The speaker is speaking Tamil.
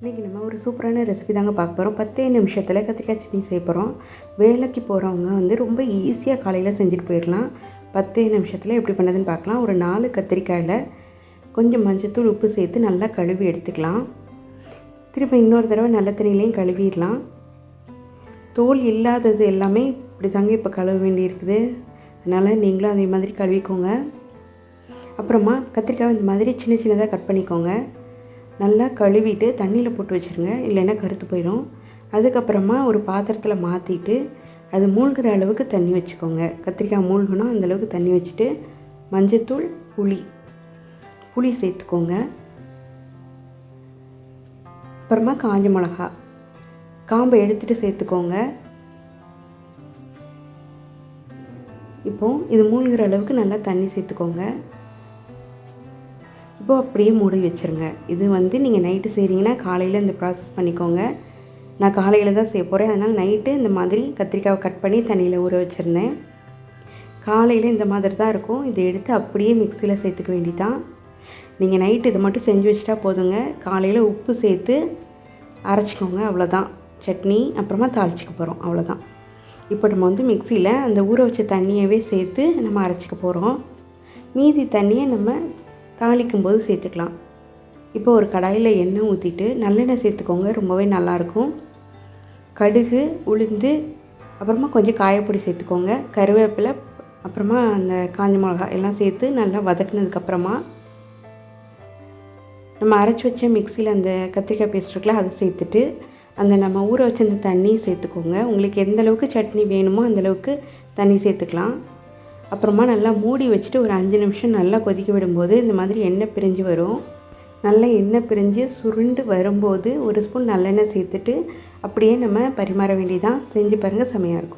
இன்றைக்கி நம்ம ஒரு சூப்பரான ரெசிபி தாங்க பார்க்க போகிறோம். 10 நிமிஷத்தில் கத்திரிக்காய் சட்னி செய்ய போகிறோம். வேலைக்கு போகிறவங்க ரொம்ப ஈஸியாக காலையில் செஞ்சுட்டு போயிடலாம். 10 நிமிஷத்தில் எப்படி பண்ணதுன்னு பார்க்கலாம். ஒரு 4 கத்திரிக்காயில் கொஞ்சம் மஞ்சத்தூள் உப்பு சேர்த்து நல்லா கழுவி எடுத்துக்கலாம். திரும்ப இன்னொரு தடவை நல்ல தண்ணியிலையும் கழுவிடலாம். தோல் இல்லாதது எல்லாமே இப்படி தாங்க இப்போ கழுவ வேண்டியிருக்குது. அதனால் நீங்களும் அதே மாதிரி கழுவிக்கோங்க. அப்புறமா கத்திரிக்காய் இந்த மாதிரி சின்ன சின்னதாக கட் பண்ணிக்கோங்க. நல்லா கழுவிட்டு தண்ணியில் போட்டு வச்சுருங்க, இல்லைன்னா கருத்து போயிடும். அதுக்கப்புறமா ஒரு பாத்திரத்தில் மாற்றிட்டு அது மூழ்கிற அளவுக்கு தண்ணி வச்சுக்கோங்க. கத்திரிக்காய் மூழ்கணும் அந்தளவுக்கு தண்ணி வச்சுட்டு மஞ்சத்தூள் புளி சேர்த்துக்கோங்க. அப்புறமா காஞ்ச மிளகா காம்பை எடுத்துகிட்டு சேர்த்துக்கோங்க. இப்போது இது மூழ்கிற அளவுக்கு நல்லா தண்ணி சேர்த்துக்கோங்க. இப்போது அப்படியே மூடி வச்சுருங்க. இது நீங்கள் நைட்டு செய்கிறீங்கன்னா காலையில் இந்த ப்ராசஸ் பண்ணிக்கோங்க. நான் காலையில் தான் செய்ய போகிறேன். அதனால் நைட்டு இந்த மாதிரி கத்திரிக்காவை கட் பண்ணி தண்ணியில் ஊற வச்சுருந்தேன். காலையில் இந்த மாதிரி தான் இருக்கும். இதை எடுத்து அப்படியே மிக்சியில் சேர்த்துக்க வேண்டிதான். நீங்கள் நைட்டு இதை மட்டும் செஞ்சு வச்சுட்டா போதுங்க. காலையில் உப்பு சேர்த்து அரைச்சிக்கோங்க, அவ்வளோதான். சட்னி அப்புறமா தாளிச்சிக்க போகிறோம், அவ்வளோதான். இப்போ நம்ம மிக்சியில் அந்த ஊற வச்ச தண்ணியவே சேர்த்து நம்ம அரைச்சிக்க போகிறோம். மீதி தண்ணியை நம்ம தாளிக்கும்போது சேர்த்துக்கலாம். இப்போ ஒரு கடாயில் எண்ணெய் ஊற்றிட்டு நல்லெண்ணெய் சேர்த்துக்கோங்க, ரொம்பவே நல்லாயிருக்கும். கடுகு, உளுந்து, அப்புறமா கொஞ்சம் காயப்பொடி சேர்த்துக்கோங்க. கருவேப்பிலை, அப்புறமா அந்த காஞ்ச மிளகா எல்லாம் சேர்த்து நல்லா வதக்குனதுக்கப்புறமா நம்ம அரைச்சி வச்ச மிக்சியில் அந்த கத்திரிக்காய் பேஸ்ட் இருக்குல்ல அதை சேர்த்துட்டு அந்த நம்ம ஊற வச்ச அந்த தண்ணியை சேர்த்துக்கோங்க. உங்களுக்கு எந்த அளவுக்கு சட்னி வேணுமோ அந்தளவுக்கு தண்ணி சேர்த்துக்கலாம். அப்புறமா நல்லா மூடி வச்சுட்டு ஒரு 5 நிமிஷம் நல்லா கொதிக்க விடும்போது இந்த மாதிரி எண்ணெய் பிரிஞ்சு வரும். நல்லா எண்ணெய் பிரிஞ்சு சுருண்டு வரும்போது ஒரு ஸ்பூன் நல்லெண்ணெய் சேர்த்துட்டு அப்படியே நம்ம பரிமாற வேண்டியதான். செஞ்சு பாருங்கள், செமையாக இருக்கும்.